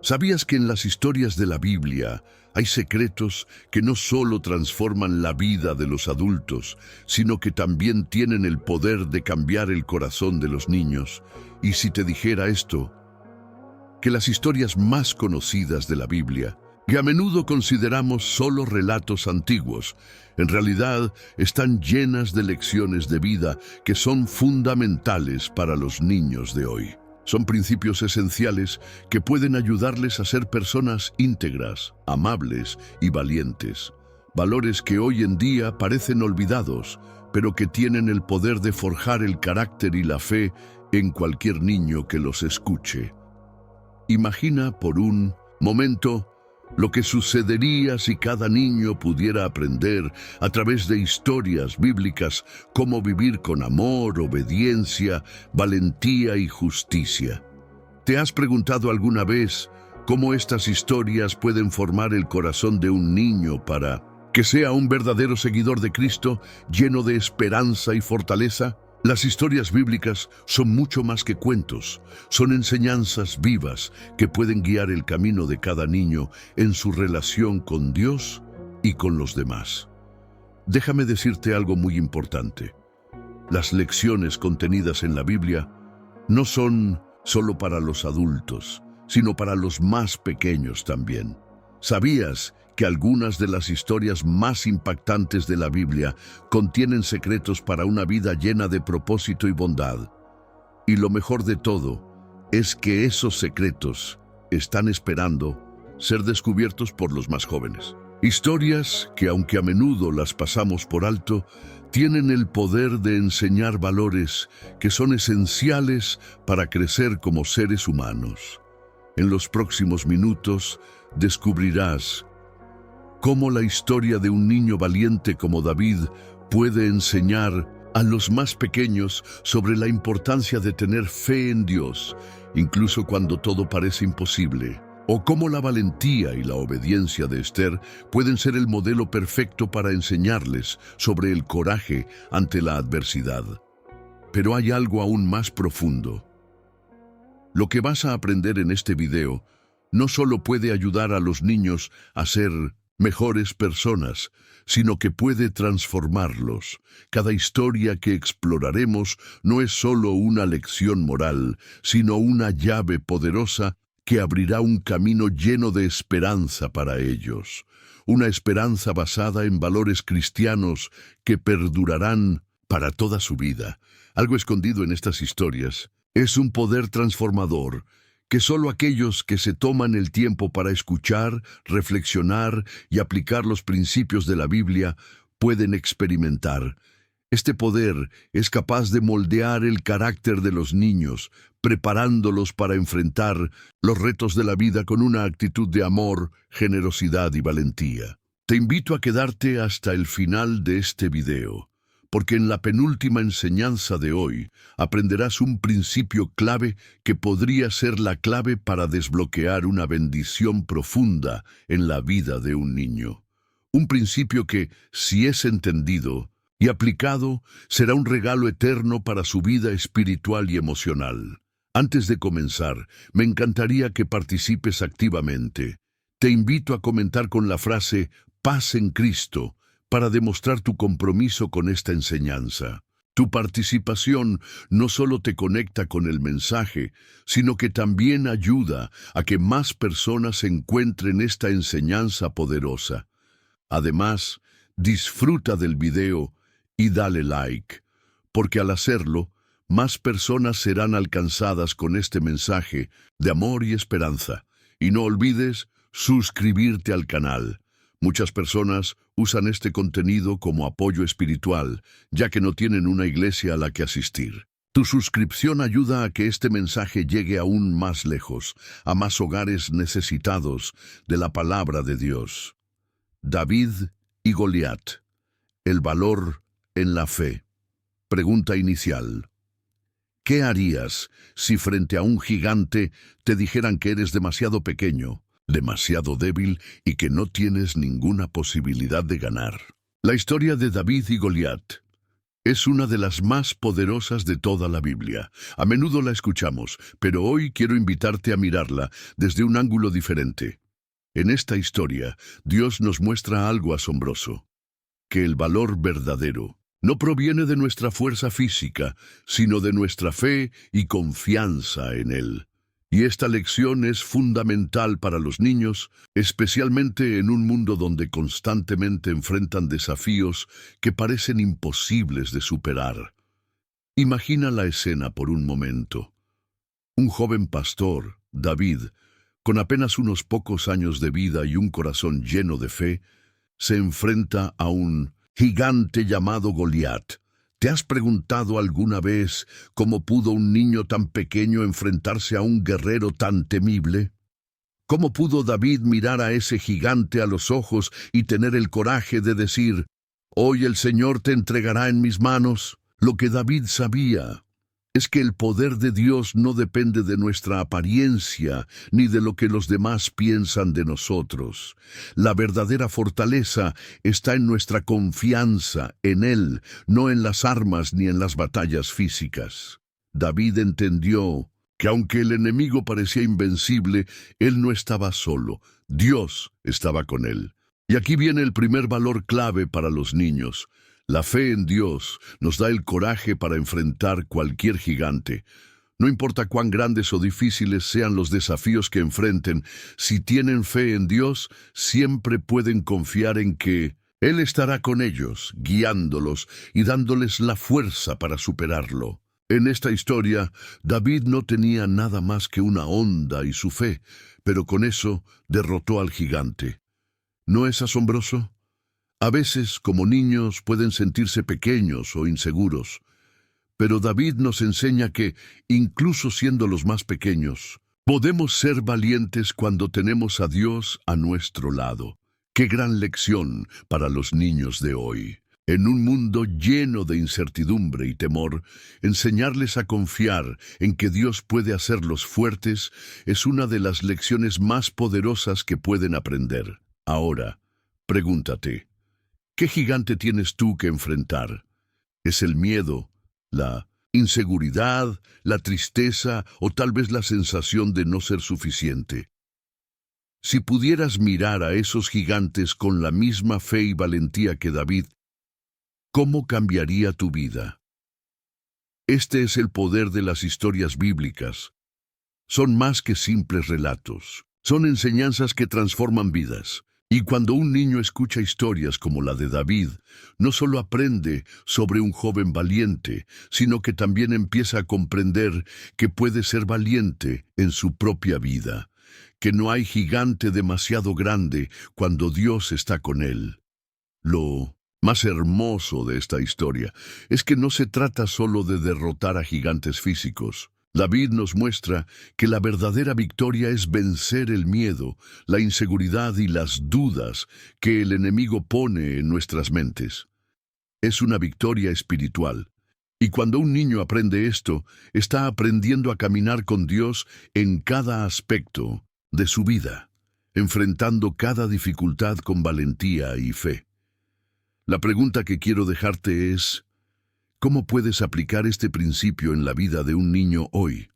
¿Sabías que en las historias de la Biblia hay secretos que no solo transforman la vida de los adultos, sino que también tienen el poder de cambiar el corazón de los niños? Y si te dijera esto, que las historias más conocidas de la Biblia, que a menudo consideramos solo relatos antiguos, en realidad están llenas de lecciones de vida que son fundamentales para los niños de hoy. Son principios esenciales que pueden ayudarles a ser personas íntegras, amables y valientes. Valores que hoy en día parecen olvidados, pero que tienen el poder de forjar el carácter y la fe en cualquier niño que los escuche. Imagina por un momento lo que sucedería si cada niño pudiera aprender a través de historias bíblicas cómo vivir con amor, obediencia, valentía y justicia. ¿Te has preguntado alguna vez cómo estas historias pueden formar el corazón de un niño para que sea un verdadero seguidor de Cristo, lleno de esperanza y fortaleza? Las historias bíblicas son mucho más que cuentos, son enseñanzas vivas que pueden guiar el camino de cada niño en su relación con Dios y con los demás. Déjame decirte algo muy importante. Las lecciones contenidas en la Biblia no son solo para los adultos, sino para los más pequeños también. ¿Sabías que algunas de las historias más impactantes de la Biblia contienen secretos para una vida llena de propósito y bondad? Y lo mejor de todo es que esos secretos están esperando ser descubiertos por los más jóvenes. Historias que, aunque a menudo las pasamos por alto, tienen el poder de enseñar valores que son esenciales para crecer como seres humanos. En los próximos minutos descubrirás cómo la historia de un niño valiente como David puede enseñar a los más pequeños sobre la importancia de tener fe en Dios, incluso cuando todo parece imposible, o cómo la valentía y la obediencia de Esther pueden ser el modelo perfecto para enseñarles sobre el coraje ante la adversidad. Pero hay algo aún más profundo. Lo que vas a aprender en este video no solo puede ayudar a los niños a ser mejores personas, sino que puede transformarlos. Cada historia que exploraremos no es solo una lección moral, sino una llave poderosa que abrirá un camino lleno de esperanza para ellos. Una esperanza basada en valores cristianos que perdurarán para toda su vida. Algo escondido en estas historias es un poder transformador que solo aquellos que se toman el tiempo para escuchar, reflexionar y aplicar los principios de la Biblia pueden experimentar. Este poder es capaz de moldear el carácter de los niños, preparándolos para enfrentar los retos de la vida con una actitud de amor, generosidad y valentía. Te invito a quedarte hasta el final de este video, porque en la penúltima enseñanza de hoy aprenderás un principio clave que podría ser la clave para desbloquear una bendición profunda en la vida de un niño. Un principio que, si es entendido y aplicado, será un regalo eterno para su vida espiritual y emocional. Antes de comenzar, me encantaría que participes activamente. Te invito a comentar con la frase «Paz en Cristo», para demostrar tu compromiso con esta enseñanza. Tu participación no solo te conecta con el mensaje, sino que también ayuda a que más personas encuentren esta enseñanza poderosa. Además, disfruta del video y dale like, porque al hacerlo, más personas serán alcanzadas con este mensaje de amor y esperanza. Y no olvides suscribirte al canal. Muchas personas usan este contenido como apoyo espiritual, ya que no tienen una iglesia a la que asistir. Tu suscripción ayuda a que este mensaje llegue aún más lejos, a más hogares necesitados de la palabra de Dios. David y Goliat. El valor en la fe. Pregunta inicial. ¿Qué harías si frente a un gigante te dijeran que eres demasiado pequeño, demasiado débil y que no tienes ninguna posibilidad de ganar? La historia de David y Goliat Es una de las más poderosas de toda la Biblia. A menudo la escuchamos, pero hoy quiero invitarte a mirarla desde un ángulo diferente. En esta historia, Dios nos muestra algo asombroso, que el valor verdadero no proviene de nuestra fuerza física, sino de nuestra fe y confianza en Él. Y esta lección es fundamental para los niños, especialmente en un mundo donde constantemente enfrentan desafíos que parecen imposibles de superar. Imagina la escena por un momento. Un joven pastor, David, con apenas unos pocos años de vida y un corazón lleno de fe, se enfrenta a un gigante llamado Goliat. ¿Te has preguntado alguna vez cómo pudo un niño tan pequeño enfrentarse a un guerrero tan temible? ¿Cómo pudo David mirar a ese gigante a los ojos y tener el coraje de decir, «Hoy el Señor te entregará en mis manos»? Lo que David sabía es que el poder de Dios no depende de nuestra apariencia ni de lo que los demás piensan de nosotros. La verdadera fortaleza está en nuestra confianza en Él, no en las armas ni en las batallas físicas. David entendió que aunque el enemigo parecía invencible, él no estaba solo. Dios estaba con él. Y aquí viene el primer valor clave para los niños. La fe en Dios nos da el coraje para enfrentar cualquier gigante. No importa cuán grandes o difíciles sean los desafíos que enfrenten, si tienen fe en Dios, siempre pueden confiar en que Él estará con ellos, guiándolos y dándoles la fuerza para superarlo. En esta historia, David no tenía nada más que una honda y su fe, pero con eso derrotó al gigante. ¿No es asombroso? A veces, como niños, pueden sentirse pequeños o inseguros, pero David nos enseña que, incluso siendo los más pequeños, podemos ser valientes cuando tenemos a Dios a nuestro lado. ¡Qué gran lección para los niños de hoy! En un mundo lleno de incertidumbre y temor, enseñarles a confiar en que Dios puede hacerlos fuertes es una de las lecciones más poderosas que pueden aprender. Ahora, pregúntate, ¿qué gigante tienes tú que enfrentar? ¿Es el miedo, la inseguridad, la tristeza o tal vez la sensación de no ser suficiente? Si pudieras mirar a esos gigantes con la misma fe y valentía que David, ¿cómo cambiaría tu vida? Este es el poder de las historias bíblicas. Son más que simples relatos. Son enseñanzas que transforman vidas. Y cuando un niño escucha historias como la de David, no solo aprende sobre un joven valiente, sino que también empieza a comprender que puede ser valiente en su propia vida, que no hay gigante demasiado grande cuando Dios está con él. Lo más hermoso de esta historia es que no se trata solo de derrotar a gigantes físicos. David nos muestra que la verdadera victoria es vencer el miedo, la inseguridad y las dudas que el enemigo pone en nuestras mentes. Es una victoria espiritual. Y cuando un niño aprende esto, está aprendiendo a caminar con Dios en cada aspecto de su vida, enfrentando cada dificultad con valentía y fe. La pregunta que quiero dejarte es, ¿cómo puedes aplicar este principio en la vida de un niño hoy?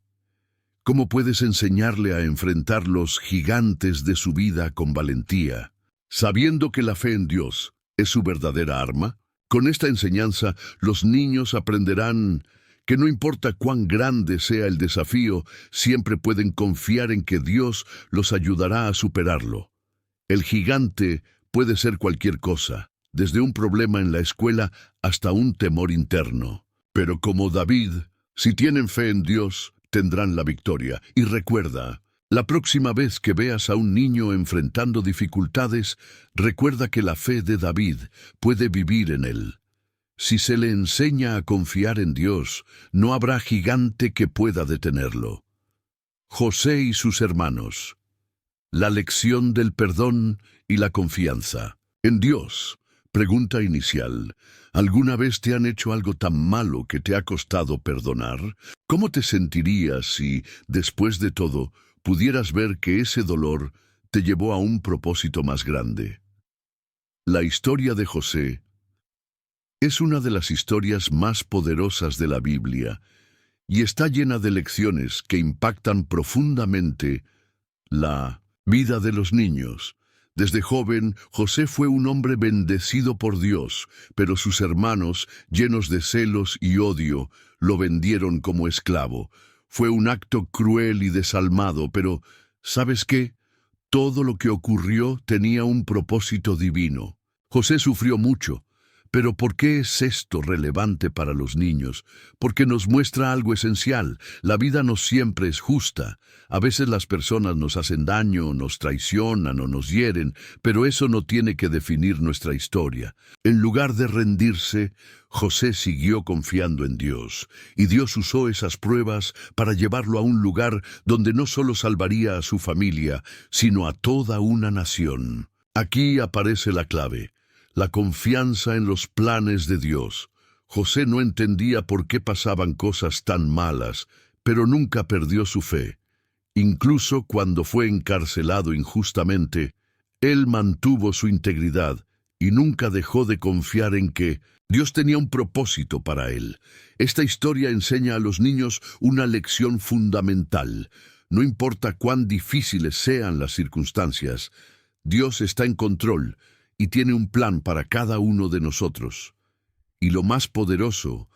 ¿Cómo puedes enseñarle a enfrentar los gigantes de su vida con valentía, sabiendo que la fe en Dios es su verdadera arma? Con esta enseñanza, los niños aprenderán que no importa cuán grande sea el desafío, siempre pueden confiar en que Dios los ayudará a superarlo. El gigante puede ser cualquier cosa, desde un problema en la escuela hasta un temor interno. Pero como David, si tienen fe en Dios, tendrán la victoria. Y recuerda, la próxima vez que veas a un niño enfrentando dificultades, recuerda que la fe de David puede vivir en él. Si se le enseña a confiar en Dios, no habrá gigante que pueda detenerlo. José y sus hermanos. La lección del perdón y la confianza en Dios. Pregunta inicial. ¿Alguna vez te han hecho algo tan malo que te ha costado perdonar? ¿Cómo te sentirías si, después de todo, pudieras ver que ese dolor te llevó a un propósito más grande? La historia de José Es una de las historias más poderosas de la Biblia y está llena de lecciones que impactan profundamente la vida de los niños. Desde joven, José fue un hombre bendecido por Dios, pero sus hermanos, llenos de celos y odio, lo vendieron como esclavo. Fue un acto cruel y desalmado, pero ¿sabes qué? Todo lo que ocurrió tenía un propósito divino. José sufrió mucho. Pero ¿por qué es esto relevante para los niños? Porque nos muestra algo esencial. La vida no siempre es justa. A veces las personas nos hacen daño, nos traicionan o nos hieren, pero eso no tiene que definir nuestra historia. En lugar de rendirse, José siguió confiando en Dios, y Dios usó esas pruebas para llevarlo a un lugar donde no solo salvaría a su familia, sino a toda una nación. Aquí aparece la clave. La confianza en los planes de Dios. José no entendía por qué pasaban cosas tan malas, pero nunca perdió su fe. Incluso cuando fue encarcelado injustamente, él mantuvo su integridad y nunca dejó de confiar en que Dios tenía un propósito para él. Esta historia enseña a los niños una lección fundamental. No importa cuán difíciles sean las circunstancias, Dios está en control y tiene un plan para cada uno de nosotros. Y lo más poderoso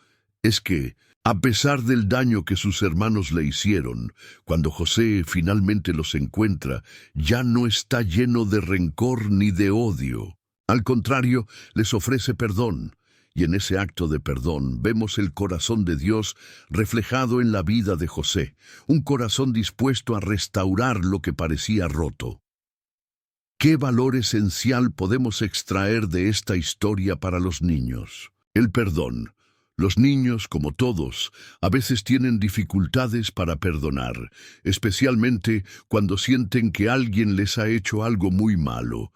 es que, a pesar del daño que sus hermanos le hicieron, cuando José finalmente los encuentra, ya no está lleno de rencor ni de odio. Al contrario, les ofrece perdón. Y en ese acto de perdón vemos el corazón de Dios reflejado en la vida de José, un corazón dispuesto a restaurar lo que parecía roto. ¿Qué valor esencial podemos extraer de esta historia para los niños? El perdón. Los niños, como todos, a veces tienen dificultades para perdonar, especialmente cuando sienten que alguien les ha hecho algo muy malo.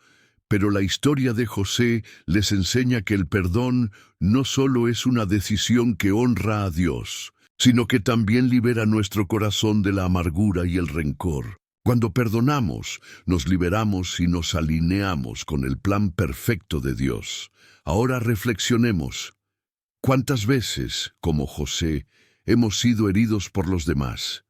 Pero la historia de José les enseña que el perdón no solo es una decisión que honra a Dios, sino que también libera nuestro corazón de la amargura y el rencor. Cuando perdonamos, nos liberamos y nos alineamos con el plan perfecto de Dios. Ahora reflexionemos. ¿Cuántas veces, como José, hemos sido heridos por los demás?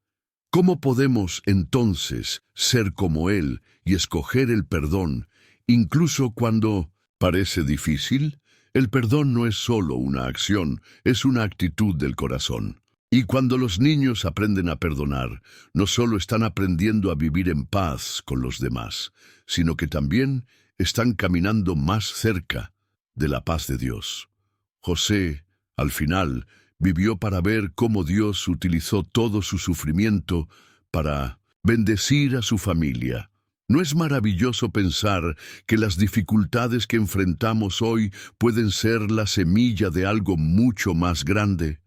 ¿Cómo podemos, entonces, ser como Él y escoger el perdón, incluso cuando parece difícil? El perdón no es solo una acción, es una actitud del corazón. Y cuando los niños aprenden a perdonar, no solo están aprendiendo a vivir en paz con los demás, sino que también están caminando más cerca de la paz de Dios. José, al final, vivió para ver cómo Dios utilizó todo su sufrimiento para bendecir a su familia. ¿No es maravilloso pensar que las dificultades que enfrentamos hoy pueden ser la semilla de algo mucho más grande?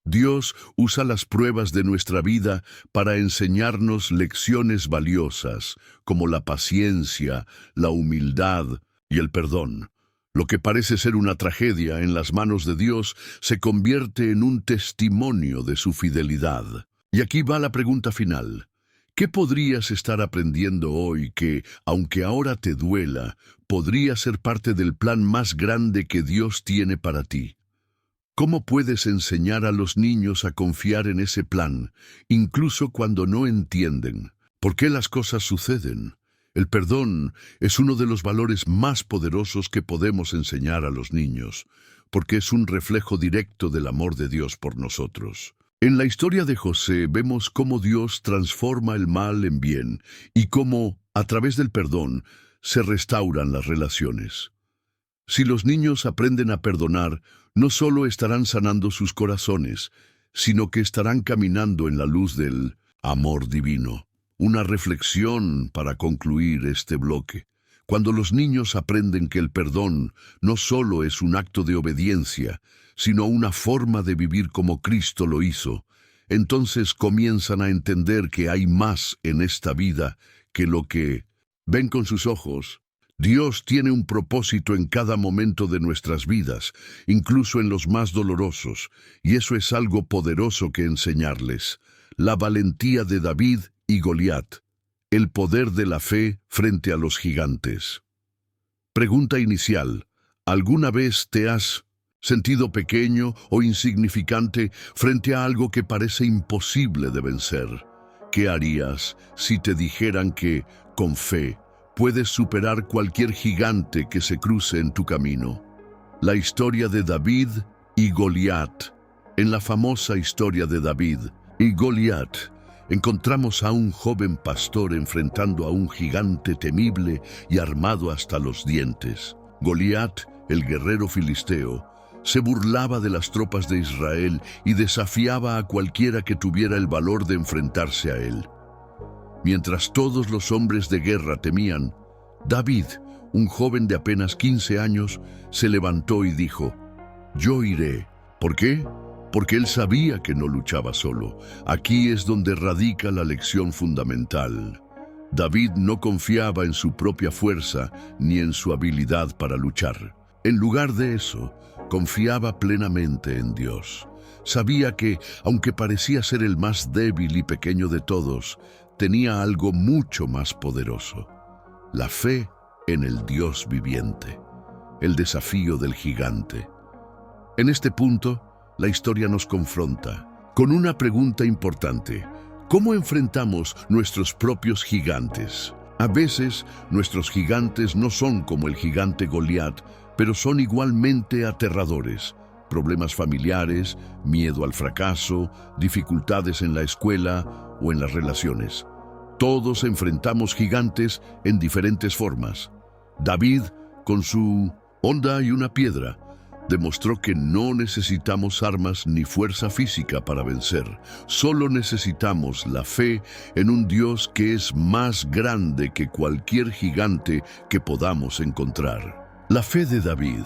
Dios usa las pruebas de nuestra vida para enseñarnos lecciones valiosas, como la paciencia, la humildad y el perdón. Lo que parece ser una tragedia en las manos de Dios se convierte en un testimonio de su fidelidad. Y aquí va la pregunta final. ¿Qué podrías estar aprendiendo hoy que, aunque ahora te duela, podría ser parte del plan más grande que Dios tiene para ti? ¿Cómo puedes enseñar a los niños a confiar en ese plan, incluso cuando no entienden por qué las cosas suceden? El perdón es uno de los valores más poderosos que podemos enseñar a los niños, porque es un reflejo directo del amor de Dios por nosotros. En la historia de José vemos cómo Dios transforma el mal en bien y cómo, a través del perdón, se restauran las relaciones. Si los niños aprenden a perdonar, no solo estarán sanando sus corazones, sino que estarán caminando en la luz del amor divino. Una reflexión para concluir este bloque. Cuando los niños aprenden que el perdón no solo es un acto de obediencia, sino una forma de vivir como Cristo lo hizo, entonces comienzan a entender que hay más en esta vida que lo que ven con sus ojos. Dios tiene un propósito en cada momento de nuestras vidas, incluso en los más dolorosos, y eso es algo poderoso que enseñarles. La valentía de David y Goliat, el poder de la fe frente a los gigantes. Pregunta inicial: ¿alguna vez te has sentido pequeño o insignificante frente a algo que parece imposible de vencer. ¿Qué harías si te dijeran que, con fe, puedes superar cualquier gigante que se cruce en tu camino? La historia de David y Goliat. En la famosa historia de David y Goliat, encontramos a un joven pastor enfrentando a un gigante temible y armado hasta los dientes. Goliat, el guerrero filisteo, se burlaba de las tropas de Israel y desafiaba a cualquiera que tuviera el valor de enfrentarse a él. Mientras todos los hombres de guerra temían, David, un joven de apenas 15 años, se levantó y dijo: «Yo iré». ¿Por qué? Porque él sabía que no luchaba solo. Aquí es donde radica la lección fundamental. David no confiaba en su propia fuerza ni en su habilidad para luchar. En lugar de eso, confiaba plenamente en Dios. Sabía que, aunque parecía ser el más débil y pequeño de todos, tenía algo mucho más poderoso: la fe en el Dios viviente, el desafío del gigante. En este punto, la historia nos confronta con una pregunta importante: ¿cómo enfrentamos nuestros propios gigantes? A veces, nuestros gigantes no son como el gigante Goliat, pero son igualmente aterradores. Problemas familiares, miedo al fracaso, dificultades en la escuela o en las relaciones. Todos enfrentamos gigantes en diferentes formas. David, con su honda y una piedra, demostró que no necesitamos armas ni fuerza física para vencer. Solo necesitamos la fe en un Dios que es más grande que cualquier gigante que podamos encontrar. La fe de David.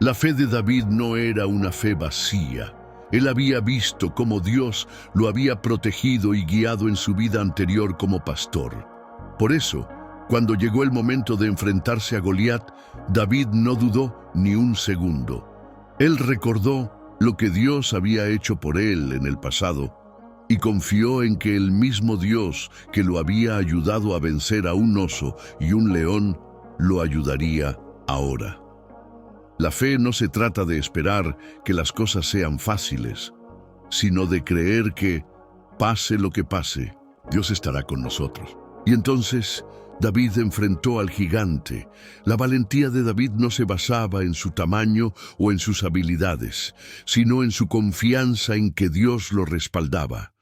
La fe de David no era una fe vacía. Él había visto cómo Dios lo había protegido y guiado en su vida anterior como pastor. Por eso, cuando llegó el momento de enfrentarse a Goliat, David no dudó ni un segundo. Él recordó lo que Dios había hecho por él en el pasado y confió en que el mismo Dios que lo había ayudado a vencer a un oso y un león, lo ayudaría ahora. La fe no se trata de esperar que las cosas sean fáciles, sino de creer que, pase lo que pase, Dios estará con nosotros. Y entonces, David enfrentó al gigante. La valentía de David no se basaba en su tamaño o en sus habilidades, sino en su confianza en que Dios lo respaldaba.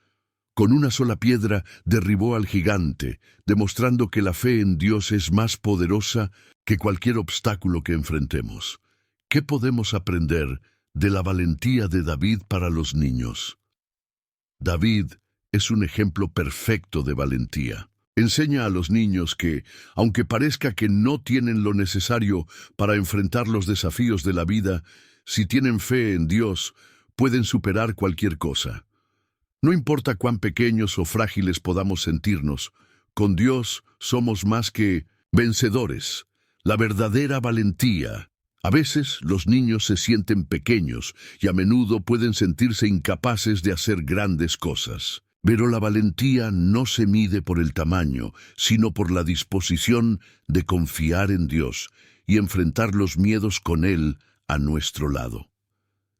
Con una sola piedra derribó al gigante, demostrando que la fe en Dios es más poderosa que cualquier obstáculo que enfrentemos. ¿Qué podemos aprender de la valentía de David para los niños? David es un ejemplo perfecto de valentía. Enseña a los niños que, aunque parezca que no tienen lo necesario para enfrentar los desafíos de la vida, si tienen fe en Dios, pueden superar cualquier cosa. No importa cuán pequeños o frágiles podamos sentirnos, con Dios somos más que vencedores. La verdadera valentía. A veces los niños se sienten pequeños y a menudo pueden sentirse incapaces de hacer grandes cosas. Pero la valentía no se mide por el tamaño, sino por la disposición de confiar en Dios y enfrentar los miedos con Él a nuestro lado.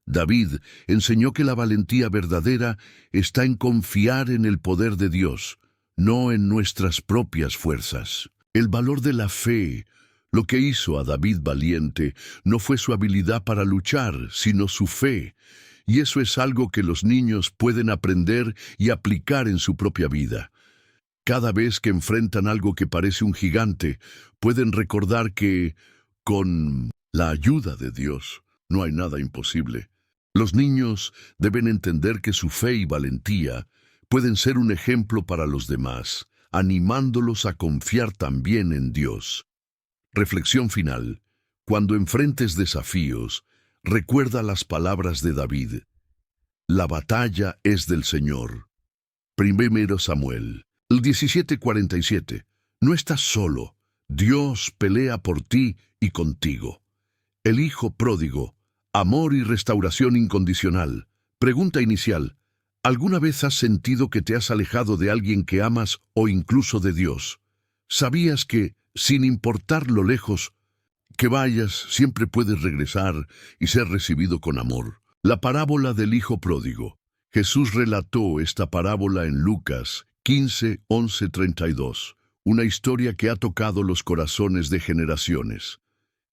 David enseñó que la valentía verdadera está en confiar en el poder de Dios, no en nuestras propias fuerzas. El valor de la fe. Lo que hizo a David valiente no fue su habilidad para luchar, sino su fe. Y eso es algo que los niños pueden aprender y aplicar en su propia vida. Cada vez que enfrentan algo que parece un gigante, pueden recordar que, con la ayuda de Dios, no hay nada imposible. Los niños deben entender que su fe y valentía pueden ser un ejemplo para los demás, animándolos a confiar también en Dios. Reflexión final. Cuando enfrentes desafíos, recuerda las palabras de David. La batalla es del Señor. 1 Samuel, el 17:47. No estás solo. Dios pelea por ti y contigo. El Hijo pródigo. Amor y restauración incondicional. Pregunta inicial. ¿Alguna vez has sentido que te has alejado de alguien que amas o incluso de Dios? ¿Sabías que, sin importar lo lejos que vayas, siempre puedes regresar y ser recibido con amor. La parábola del hijo pródigo. Jesús relató esta parábola en Lucas 15, 11, 32, una historia que ha tocado los corazones de generaciones.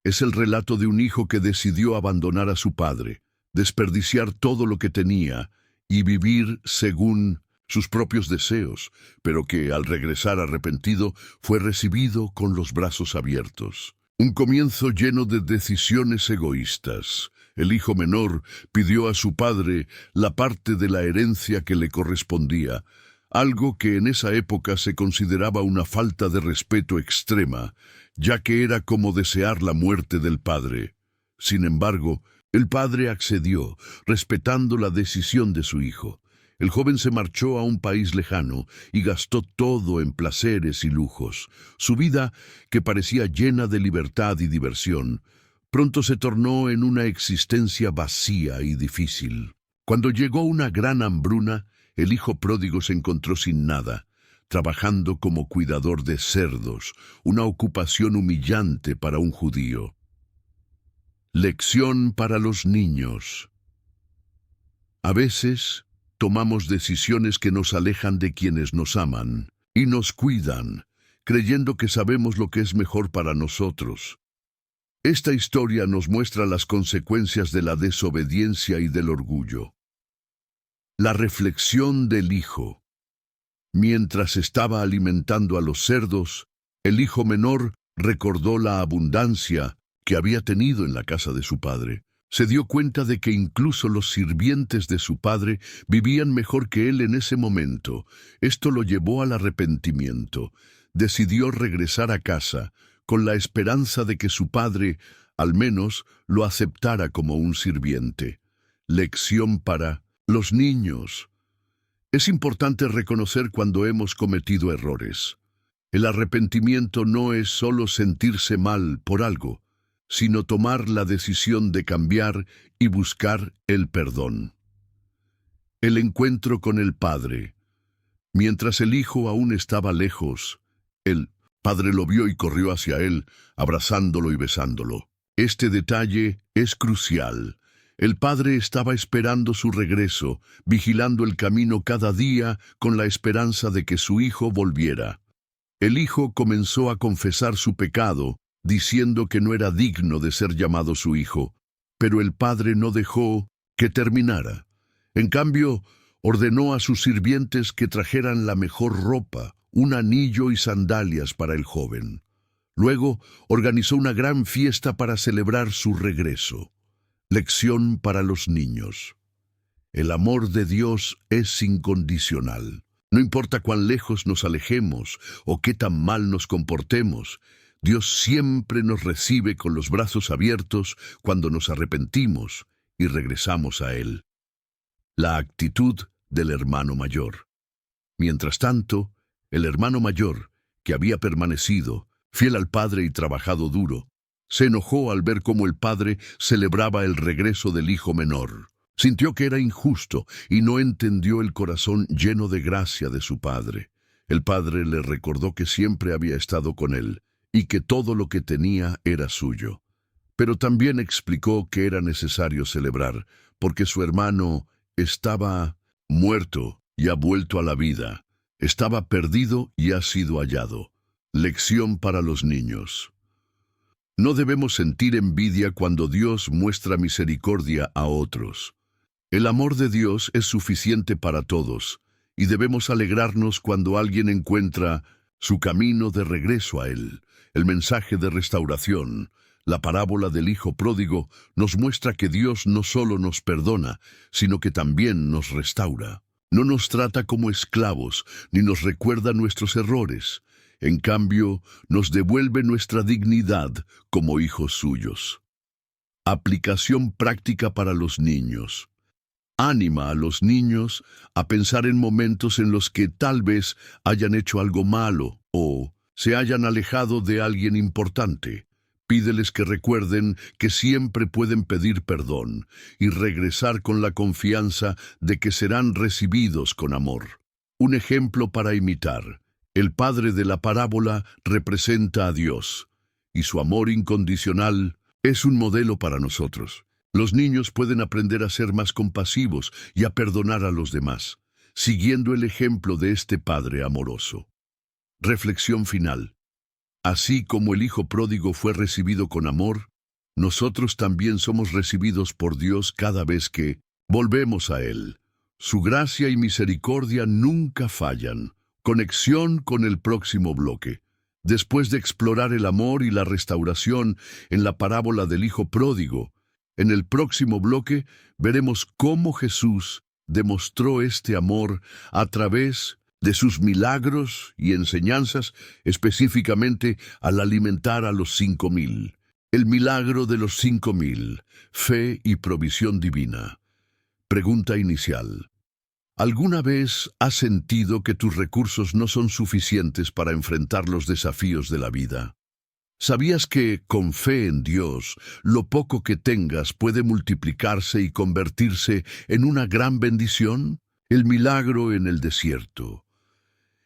Es el relato de un hijo que decidió abandonar a su padre, desperdiciar todo lo que tenía y vivir según sus propios deseos, pero que al regresar arrepentido fue recibido con los brazos abiertos. Un comienzo lleno de decisiones egoístas. El hijo menor pidió a su padre la parte de la herencia que le correspondía, algo que en esa época se consideraba una falta de respeto extrema, ya que era como desear la muerte del padre. Sin embargo, el padre accedió, respetando la decisión de su hijo. El joven se marchó a un país lejano y gastó todo en placeres y lujos. Su vida, que parecía llena de libertad y diversión, pronto se tornó en una existencia vacía y difícil. Cuando llegó una gran hambruna, el hijo pródigo se encontró sin nada, trabajando como cuidador de cerdos, una ocupación humillante para un judío. Lección para los niños. A veces tomamos decisiones que nos alejan de quienes nos aman y nos cuidan, creyendo que sabemos lo que es mejor para nosotros. Esta historia nos muestra las consecuencias de la desobediencia y del orgullo. La reflexión del hijo. Mientras estaba alimentando a los cerdos, el hijo menor recordó la abundancia que había tenido en la casa de su padre. Se dio cuenta de que incluso los sirvientes de su padre vivían mejor que él en ese momento. Esto lo llevó al arrepentimiento. Decidió regresar a casa, con la esperanza de que su padre, al menos, lo aceptara como un sirviente. Lección para los niños. Es importante reconocer cuando hemos cometido errores. El arrepentimiento no es solo sentirse mal por algo, sino tomar la decisión de cambiar y buscar el perdón. El encuentro con el Padre. Mientras el hijo aún estaba lejos, el padre lo vio y corrió hacia él, abrazándolo y besándolo. Este detalle es crucial. El padre estaba esperando su regreso, vigilando el camino cada día con la esperanza de que su hijo volviera. El hijo comenzó a confesar su pecado, diciendo que no era digno de ser llamado su hijo, pero el padre no dejó que terminara. En cambio, ordenó a sus sirvientes que trajeran la mejor ropa, un anillo y sandalias para el joven. Luego, organizó una gran fiesta para celebrar su regreso. Lección para los niños. El amor de Dios es incondicional. No importa cuán lejos nos alejemos o qué tan mal nos comportemos, Dios siempre nos recibe con los brazos abiertos cuando nos arrepentimos y regresamos a Él. La actitud del hermano mayor. Mientras tanto, el hermano mayor, que había permanecido, fiel al padre y trabajado duro, se enojó al ver cómo el padre celebraba el regreso del hijo menor. Sintió que era injusto y no entendió el corazón lleno de gracia de su padre. El padre le recordó que siempre había estado con él y que todo lo que tenía era suyo. Pero también explicó que era necesario celebrar, porque su hermano estaba muerto y ha vuelto a la vida. Estaba perdido y ha sido hallado. Lección para los niños. No debemos sentir envidia cuando Dios muestra misericordia a otros. El amor de Dios es suficiente para todos, y debemos alegrarnos cuando alguien encuentra su camino de regreso a Él. El mensaje de restauración, la parábola del hijo pródigo, nos muestra que Dios no solo nos perdona, sino que también nos restaura. No nos trata como esclavos, ni nos recuerda nuestros errores. En cambio, nos devuelve nuestra dignidad como hijos suyos. Aplicación práctica para los niños. Anima a los niños a pensar en momentos en los que tal vez hayan hecho algo malo o se hayan alejado de alguien importante. Pídeles que recuerden que siempre pueden pedir perdón y regresar con la confianza de que serán recibidos con amor. Un ejemplo para imitar. El padre de la parábola representa a Dios, y su amor incondicional es un modelo para nosotros. Los niños pueden aprender a ser más compasivos y a perdonar a los demás, siguiendo el ejemplo de este padre amoroso. Reflexión final. Así como el hijo pródigo fue recibido con amor, nosotros también somos recibidos por Dios cada vez que volvemos a Él. Su gracia y misericordia nunca fallan. Conexión con el próximo bloque. Después de explorar el amor y la restauración en la parábola del hijo pródigo, en el próximo bloque veremos cómo Jesús demostró este amor a través de sus milagros y enseñanzas, específicamente al alimentar a los 5,000. El milagro de los 5,000, fe y provisión divina. Pregunta inicial. ¿Alguna vez has sentido que tus recursos no son suficientes para enfrentar los desafíos de la vida? ¿Sabías que, con fe en Dios, lo poco que tengas puede multiplicarse y convertirse en una gran bendición? El milagro en el desierto.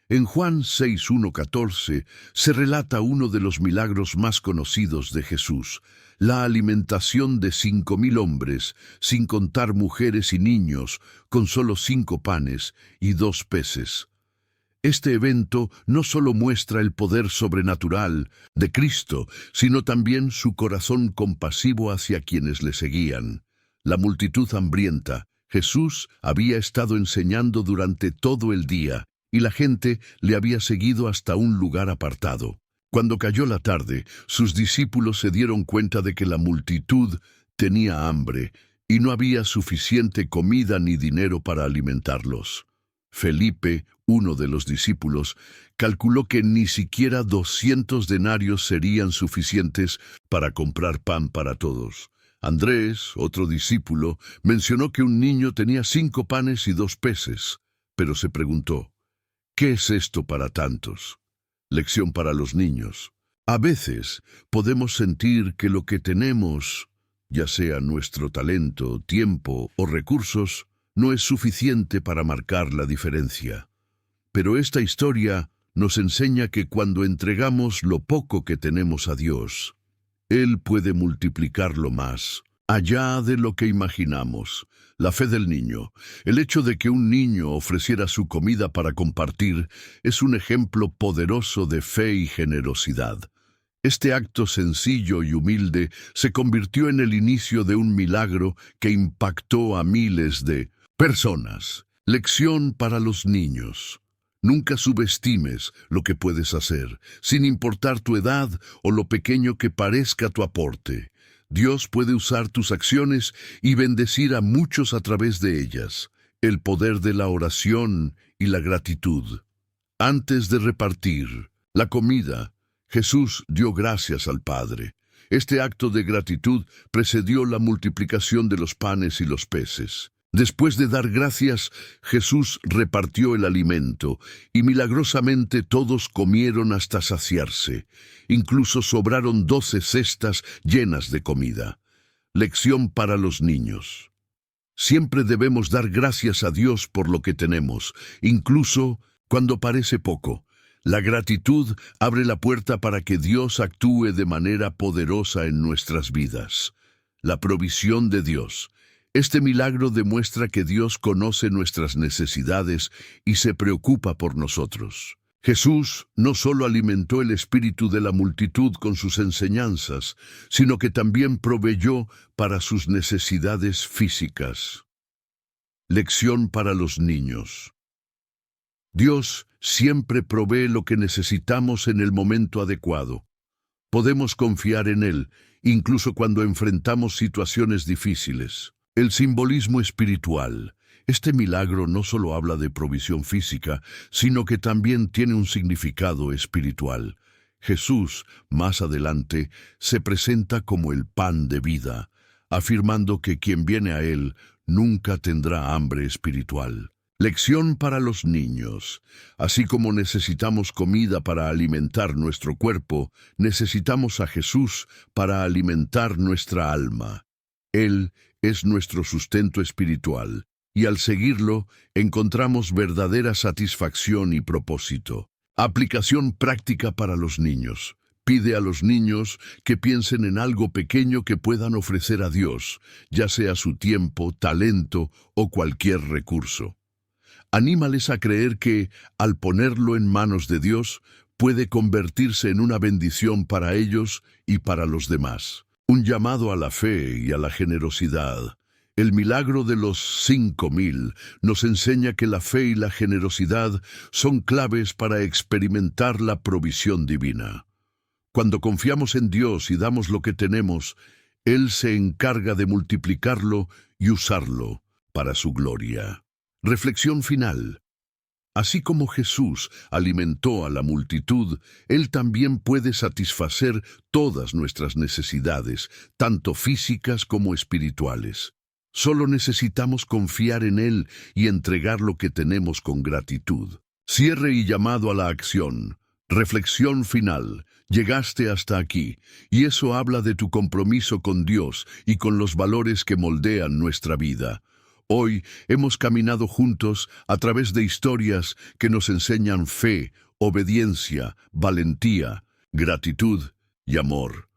En Juan 6:1-14 se relata uno de los milagros más conocidos de Jesús, la alimentación de 5,000 hombres, sin contar mujeres y niños, con solo 5 panes y 2 peces. Este evento no solo muestra el poder sobrenatural de Cristo, sino también su corazón compasivo hacia quienes le seguían. La multitud hambrienta. Jesús había estado enseñando durante todo el día, y la gente le había seguido hasta un lugar apartado. Cuando cayó la tarde, sus discípulos se dieron cuenta de que la multitud tenía hambre y no había suficiente comida ni dinero para alimentarlos. Felipe, uno de los discípulos, calculó que ni siquiera 200 denarios serían suficientes para comprar pan para todos. Andrés, otro discípulo, mencionó que un niño tenía 5 panes y 2 peces, pero se preguntó, ¿qué es esto para tantos? Lección para los niños. A veces podemos sentir que lo que tenemos, ya sea nuestro talento, tiempo o recursos, no es suficiente para marcar la diferencia. Pero esta historia nos enseña que cuando entregamos lo poco que tenemos a Dios, Él puede multiplicarlo más, allá de lo que imaginamos. La fe del niño. El hecho de que un niño ofreciera su comida para compartir es un ejemplo poderoso de fe y generosidad. Este acto sencillo y humilde se convirtió en el inicio de un milagro que impactó a miles de personas. Lección para los niños. Nunca subestimes lo que puedes hacer, sin importar tu edad o lo pequeño que parezca tu aporte. Dios puede usar tus acciones y bendecir a muchos a través de ellas. El poder de la oración y la gratitud. Antes de repartir la comida, Jesús dio gracias al Padre. Este acto de gratitud precedió la multiplicación de los panes y los peces. Después de dar gracias, Jesús repartió el alimento, y milagrosamente todos comieron hasta saciarse. Incluso sobraron 12 cestas llenas de comida. Lección para los niños. Siempre debemos dar gracias a Dios por lo que tenemos, incluso cuando parece poco. La gratitud abre la puerta para que Dios actúe de manera poderosa en nuestras vidas. La provisión de Dios. Este milagro demuestra que Dios conoce nuestras necesidades y se preocupa por nosotros. Jesús no solo alimentó el espíritu de la multitud con sus enseñanzas, sino que también proveyó para sus necesidades físicas. Lección para los niños. Dios siempre provee lo que necesitamos en el momento adecuado. Podemos confiar en Él, incluso cuando enfrentamos situaciones difíciles. El simbolismo espiritual. Este milagro no solo habla de provisión física, sino que también tiene un significado espiritual. Jesús, más adelante, se presenta como el pan de vida, afirmando que quien viene a Él nunca tendrá hambre espiritual. Lección para los niños. Así como necesitamos comida para alimentar nuestro cuerpo, necesitamos a Jesús para alimentar nuestra alma. Él es nuestro sustento espiritual, y al seguirlo, encontramos verdadera satisfacción y propósito. Aplicación práctica para los niños. Pide a los niños que piensen en algo pequeño que puedan ofrecer a Dios, ya sea su tiempo, talento o cualquier recurso. Anímales a creer que, al ponerlo en manos de Dios, puede convertirse en una bendición para ellos y para los demás. Un llamado a la fe y a la generosidad. El milagro de los 5,000 nos enseña que la fe y la generosidad son claves para experimentar la provisión divina. Cuando confiamos en Dios y damos lo que tenemos, Él se encarga de multiplicarlo y usarlo para su gloria. Reflexión final. Así como Jesús alimentó a la multitud, Él también puede satisfacer todas nuestras necesidades, tanto físicas como espirituales. Solo necesitamos confiar en Él y entregar lo que tenemos con gratitud. Cierre y llamado a la acción. Reflexión final. Llegaste hasta aquí, y eso habla de tu compromiso con Dios y con los valores que moldean nuestra vida. Hoy hemos caminado juntos a través de historias que nos enseñan fe, obediencia, valentía, gratitud y amor.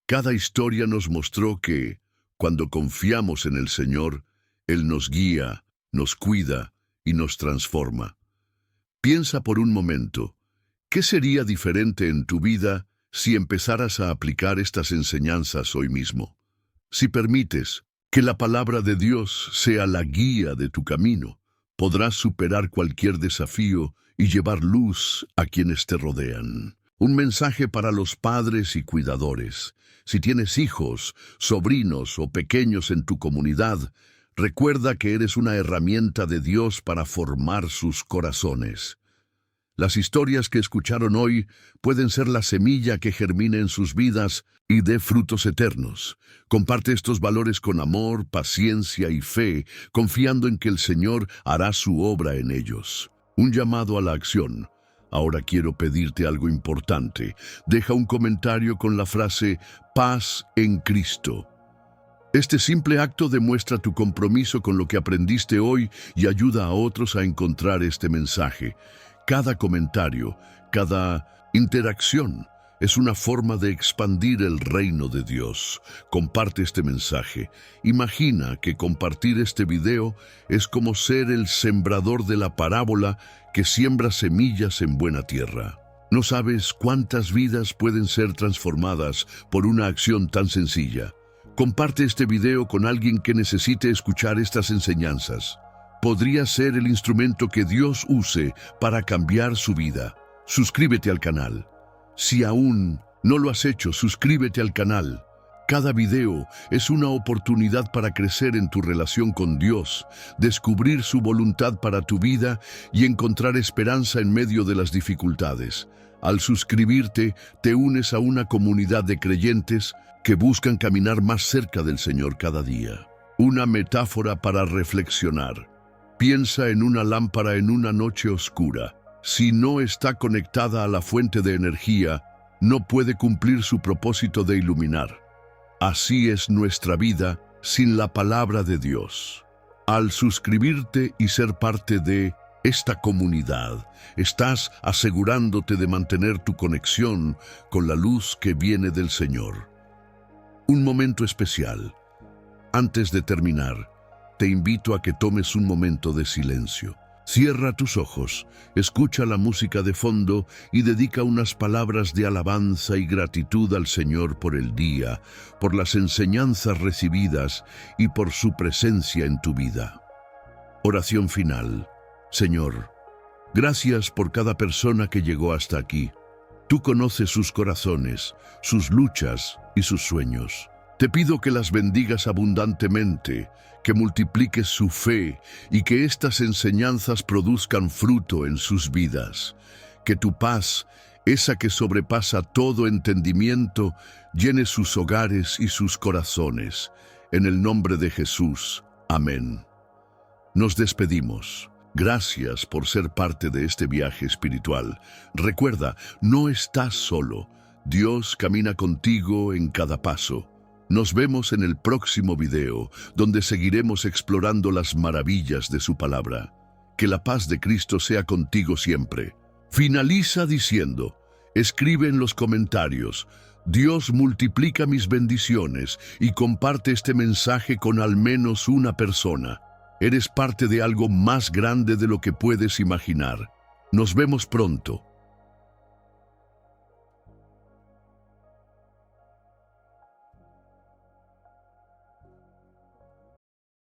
Cada historia nos mostró que, cuando confiamos en el Señor, Él nos guía, nos cuida y nos transforma. Piensa por un momento. ¿Qué sería diferente en tu vida si empezaras a aplicar estas enseñanzas hoy mismo? Si permites que la palabra de Dios sea la guía de tu camino, podrás superar cualquier desafío y llevar luz a quienes te rodean. Un mensaje para los padres y cuidadores. Si tienes hijos, sobrinos o pequeños en tu comunidad, recuerda que eres una herramienta de Dios para formar sus corazones. Las historias que escucharon hoy pueden ser la semilla que germine en sus vidas y dé frutos eternos. Comparte estos valores con amor, paciencia y fe, confiando en que el Señor hará su obra en ellos. Un llamado a la acción. Ahora quiero pedirte algo importante. Deja un comentario con la frase «Paz en Cristo». Este simple acto demuestra tu compromiso con lo que aprendiste hoy y ayuda a otros a encontrar este mensaje. Cada comentario, cada interacción es una forma de expandir el reino de Dios. Comparte este mensaje. Imagina que compartir este video es como ser el sembrador de la parábola que siembra semillas en buena tierra. No sabes cuántas vidas pueden ser transformadas por una acción tan sencilla. Comparte este video con alguien que necesite escuchar estas enseñanzas. Podría ser el instrumento que Dios use para cambiar su vida. Suscríbete al canal. Si aún no lo has hecho, suscríbete al canal. Cada video es una oportunidad para crecer en tu relación con Dios, descubrir su voluntad para tu vida y encontrar esperanza en medio de las dificultades. Al suscribirte, te unes a una comunidad de creyentes que buscan caminar más cerca del Señor cada día. Una metáfora para reflexionar. Piensa en una lámpara en una noche oscura. Si no está conectada a la fuente de energía, no puede cumplir su propósito de iluminar. Así es nuestra vida sin la palabra de Dios. Al suscribirte y ser parte de esta comunidad, estás asegurándote de mantener tu conexión con la luz que viene del Señor. Un momento especial. Antes de terminar, te invito a que tomes un momento de silencio. Cierra tus ojos, escucha la música de fondo y dedica unas palabras de alabanza y gratitud al Señor por el día, por las enseñanzas recibidas y por su presencia en tu vida. Oración final. Señor, gracias por cada persona que llegó hasta aquí. Tú conoces sus corazones, sus luchas y sus sueños. Te pido que las bendigas abundantemente, que multipliques su fe y que estas enseñanzas produzcan fruto en sus vidas. Que tu paz, esa que sobrepasa todo entendimiento, llene sus hogares y sus corazones. En el nombre de Jesús. Amén. Nos despedimos. Gracias por ser parte de este viaje espiritual. Recuerda, no estás solo. Dios camina contigo en cada paso. Nos vemos en el próximo video, donde seguiremos explorando las maravillas de su palabra. Que la paz de Cristo sea contigo siempre. Finaliza diciendo, Escribe en los comentarios: Dios multiplica mis bendiciones, y comparte este mensaje con al menos una persona. Eres parte de algo más grande de lo que puedes imaginar. Nos vemos pronto.